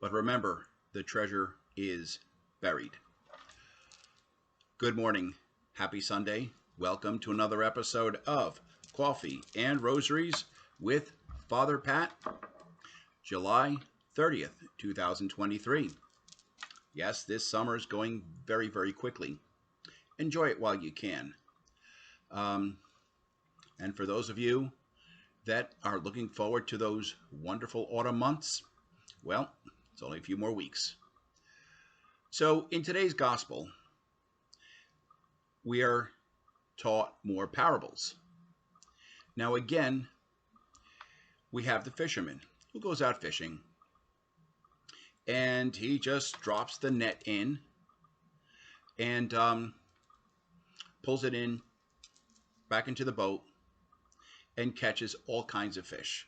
But remember, the treasure is buried. Good morning. Happy Sunday. Welcome to another episode of Coffee and Rosaries with Father Pat, July 30th, 2023. Yes, this summer is going very, very quickly. Enjoy it while you can. Um, and for those of you that are looking forward to those wonderful autumn months, well, it's only a few more weeks. So, in today's gospel, we are taught more parables. Now, again, we have the fisherman who goes out fishing and he just drops the net in and pulls it in back into the boat and catches all kinds of fish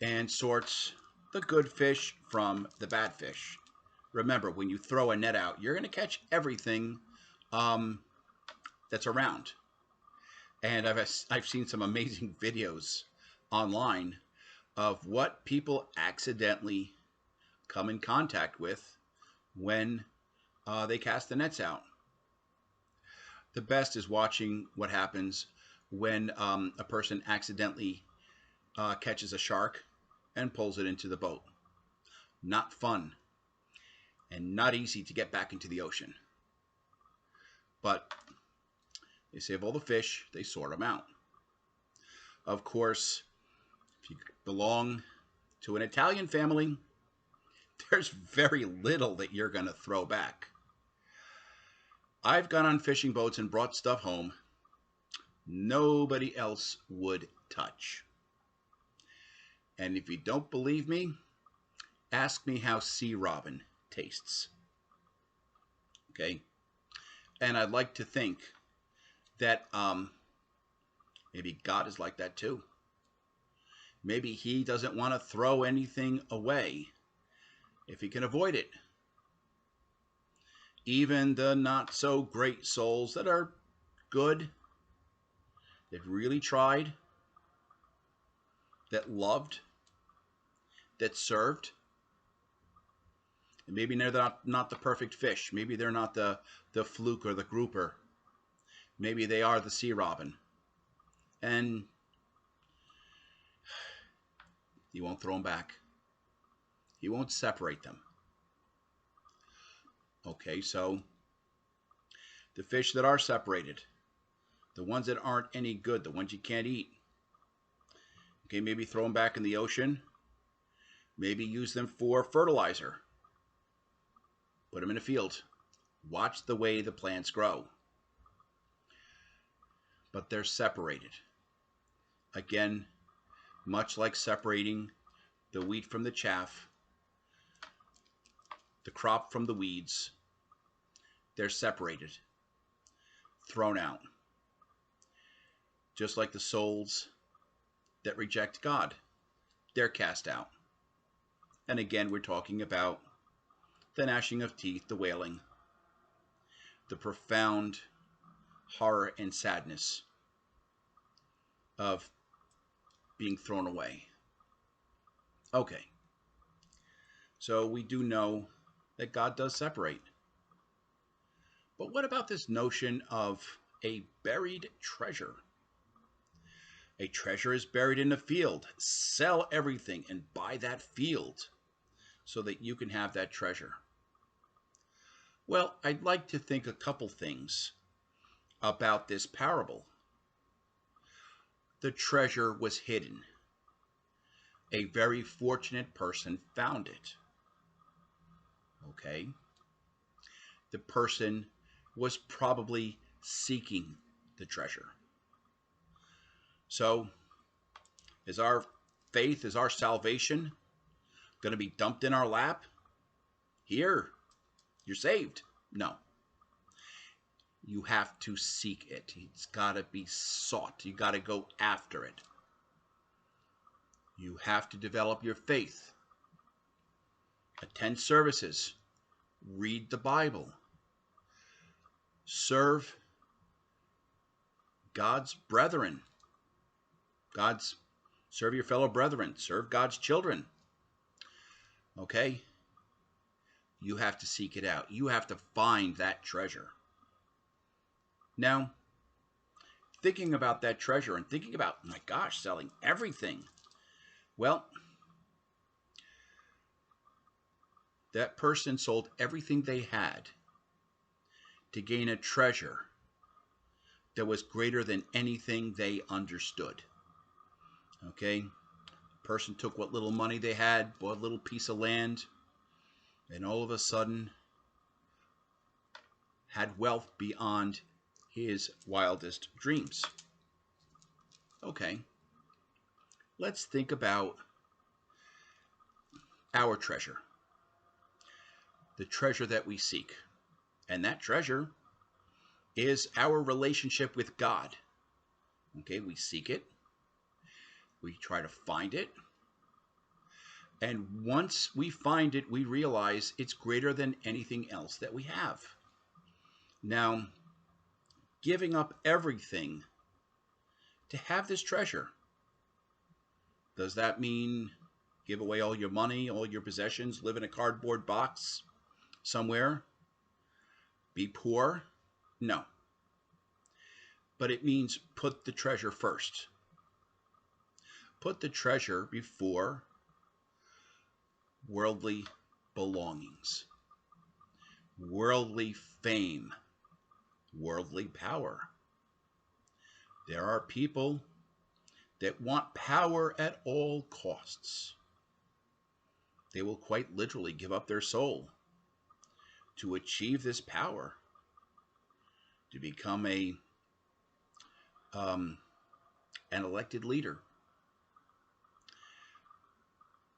and sorts the good fish from the bad fish. Remember, when you throw a net out, you're going to catch everything that's around. And I've seen some amazing videos online of what people accidentally come in contact with when they cast the nets out. The best is watching what happens when a person accidentally catches a shark and pulls it into the boat. Not fun and not easy to get back into the ocean. But they save all the fish, they sort them out. Of course, if you belong to an Italian family, there's very little that you're going to throw back. I've gone on fishing boats and brought stuff home nobody else would touch. And if you don't believe me, ask me how sea robin tastes. Okay? And I'd like to think that maybe God is like that too. Maybe he doesn't want to throw anything away if he can avoid it. Even the not so great souls that are good, that really tried, that loved, that served. And maybe they're not the perfect fish. Maybe they're not the fluke or the grouper. Maybe they are the sea robin. And he won't throw them back. He won't separate them. Okay, so the fish that are separated, the ones that aren't any good, the ones you can't eat, okay, maybe throw them back in the ocean. Maybe use them for fertilizer. Put them in a field. Watch the way the plants grow. But they're separated. Again, much like separating the wheat from the chaff, the crop from the weeds, they're separated, thrown out. Just like the souls that reject God, they're cast out. And again, we're talking about the gnashing of teeth, the wailing, the profound horror and sadness of being thrown away. Okay, so we do know that God does separate. But what about this notion of a buried treasure? A treasure is buried in a field. Sell everything and buy that field so that you can have that treasure. Well, I'd like to think a couple things about this parable. The treasure was hidden. A very fortunate person found it. Okay? The person was probably seeking the treasure. So, is our faith, is our salvation going to be dumped in our lap? Here, you're saved. No. You have to seek it. It's got to be sought. You got to go after it. You have to develop your faith. Attend services. Read the Bible. Serve God's brethren. Serve your fellow brethren. Serve God's children. Okay? You have to seek it out. You have to find that treasure. Now, thinking about that treasure and thinking about, my gosh, selling everything. Well, that person sold everything they had to gain a treasure that was greater than anything they understood. Okay? Person took what little money they had, bought a little piece of land, and all of a sudden had wealth beyond his wildest dreams. Okay, let's think about our treasure, the treasure that we seek. And that treasure is our relationship with God. Okay, we seek it, we try to find it, and once we find it, we realize it's greater than anything else that we have. Now, giving up everything to have this treasure, does that mean give away all your money, all your possessions, live in a cardboard box somewhere, be poor? No. But it means put the treasure first. Put the treasure before worldly belongings, worldly fame, worldly power. There are people that want power at all costs. They will quite literally give up their soul to achieve this power, to become an elected leader.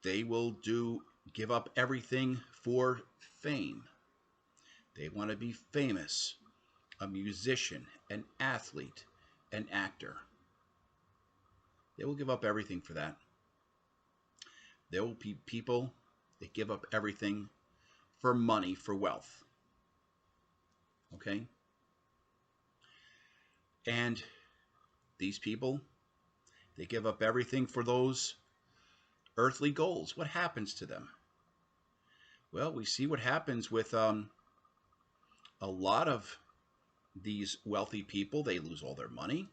They will give up everything for fame. They want to be famous, a musician, an athlete, an actor. They will give up everything for that. There will be people that give up everything for money, for wealth. Okay? And these people, they give up everything for those earthly goals. What happens to them? Well, we see what happens with a lot of these wealthy people. They lose all their money.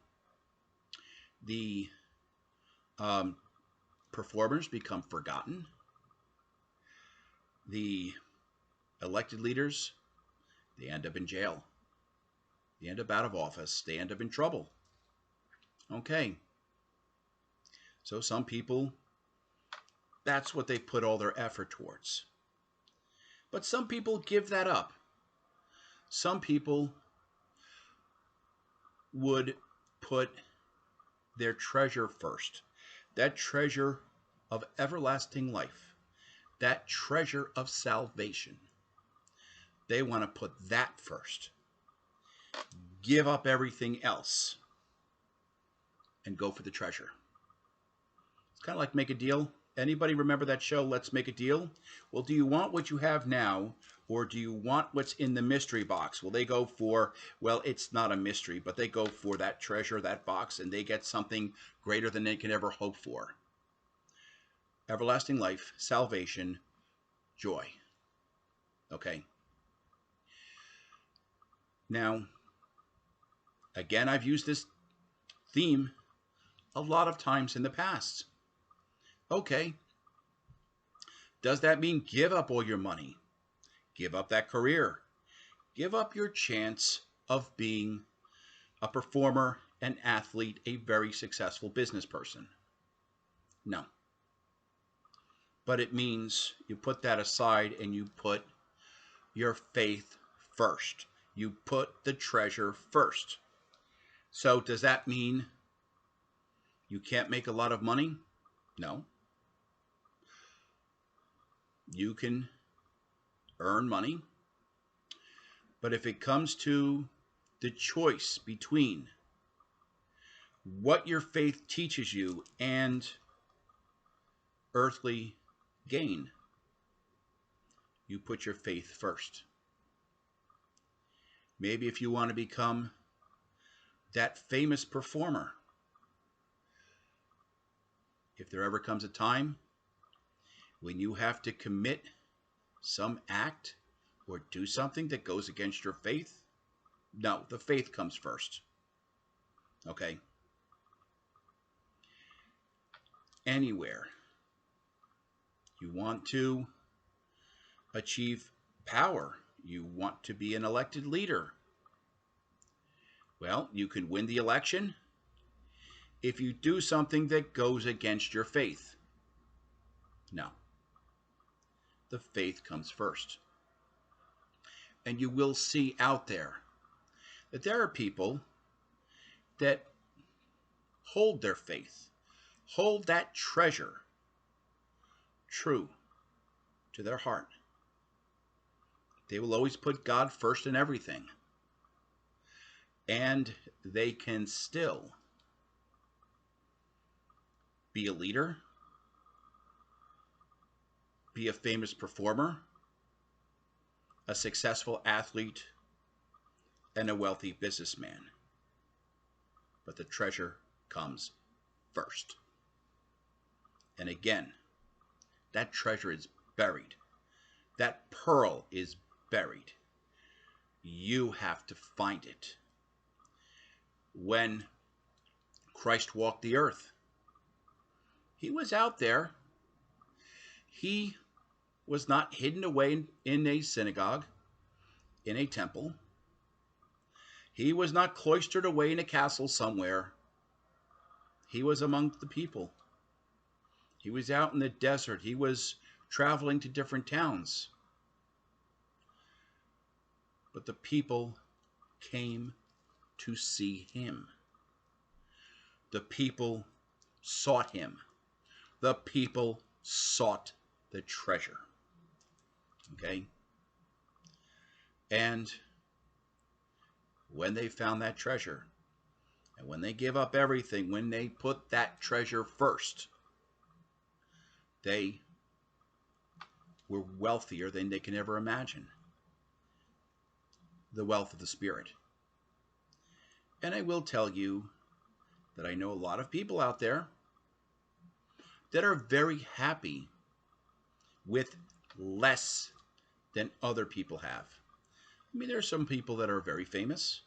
The performers become forgotten. The elected leaders, they end up in jail. They end up out of office. They end up in trouble. Okay. So some people, that's what they put all their effort towards. But some people give that up. Some people would put their treasure first. That treasure of everlasting life. That treasure of salvation. They want to put that first. Give up everything else and go for the treasure. It's kind of like Make a Deal. Anybody remember that show, Let's Make a Deal? Well, do you want what you have now, or do you want what's in the mystery box? Well, they go for, well, it's not a mystery, but they go for that treasure, that box, and they get something greater than they can ever hope for. Everlasting life, salvation, joy. Okay. Now, again, I've used this theme a lot of times in the past. Okay. Does that mean give up all your money? Give up that career? Give up your chance of being a performer, an athlete, a very successful business person? No. But it means you put that aside and you put your faith first. You put the treasure first. So does that mean you can't make a lot of money? No. You can earn money. But if it comes to the choice between what your faith teaches you and earthly gain, you put your faith first. Maybe if you want to become that famous performer, if there ever comes a time when you have to commit some act or do something that goes against your faith, no, the faith comes first. Okay? Anywhere you want to achieve power, you want to be an elected leader, well, you can win the election if you do something that goes against your faith. No. The faith comes first. And you will see out there that there are people that hold their faith, hold that treasure true to their heart. They will always put God first in everything. And they can still be a leader, be a famous performer, a successful athlete, and a wealthy businessman. But the treasure comes first. And again, that treasure is buried. That pearl is buried. You have to find it. When Christ walked the earth, he was out there. He was not hidden away in a synagogue, in a temple. He was not cloistered away in a castle somewhere. He was among the people. He was out in the desert. He was traveling to different towns. But the people came to see him. The people sought him. The people sought the treasure. Okay? And when they found that treasure, and when they give up everything, when they put that treasure first, they were wealthier than they can ever imagine. The wealth of the Spirit. And I will tell you that I know a lot of people out there that are very happy with less than other people have. I mean, there are some people that are very famous,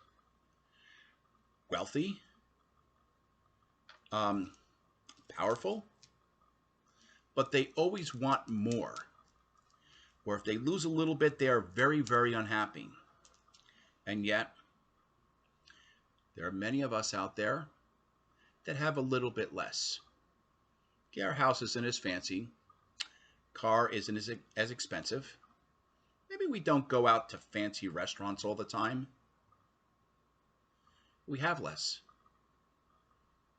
wealthy, powerful, but they always want more. Or if they lose a little bit, they are very, very unhappy. And yet, there are many of us out there that have a little bit less. Okay, our house isn't as fancy. Car isn't as expensive. Maybe we don't go out to fancy restaurants all the time. We have less.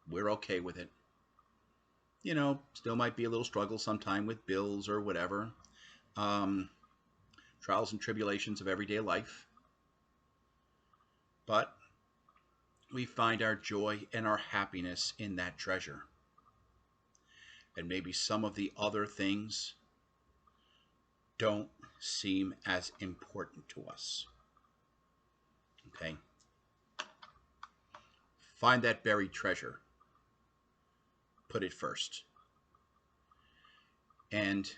We're okay with it. You know, still might be a little struggle sometime with bills or whatever. Trials and tribulations of everyday life. But we find our joy and our happiness in that treasure. And maybe some of the other things don't seem as important to us. Okay? Find that buried treasure. Put it first. And,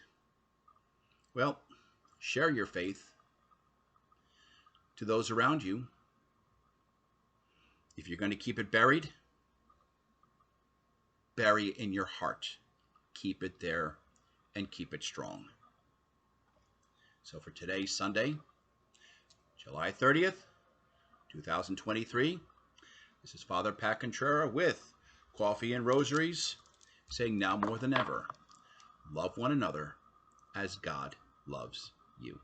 well, share your faith to those around you. If you're going to keep it buried, bury it in your heart. Keep it there and keep it strong. So for today, Sunday, July 30th, 2023, this is Father Pat Contrera with Coffee and Rosaries, saying now more than ever, love one another as God loves you.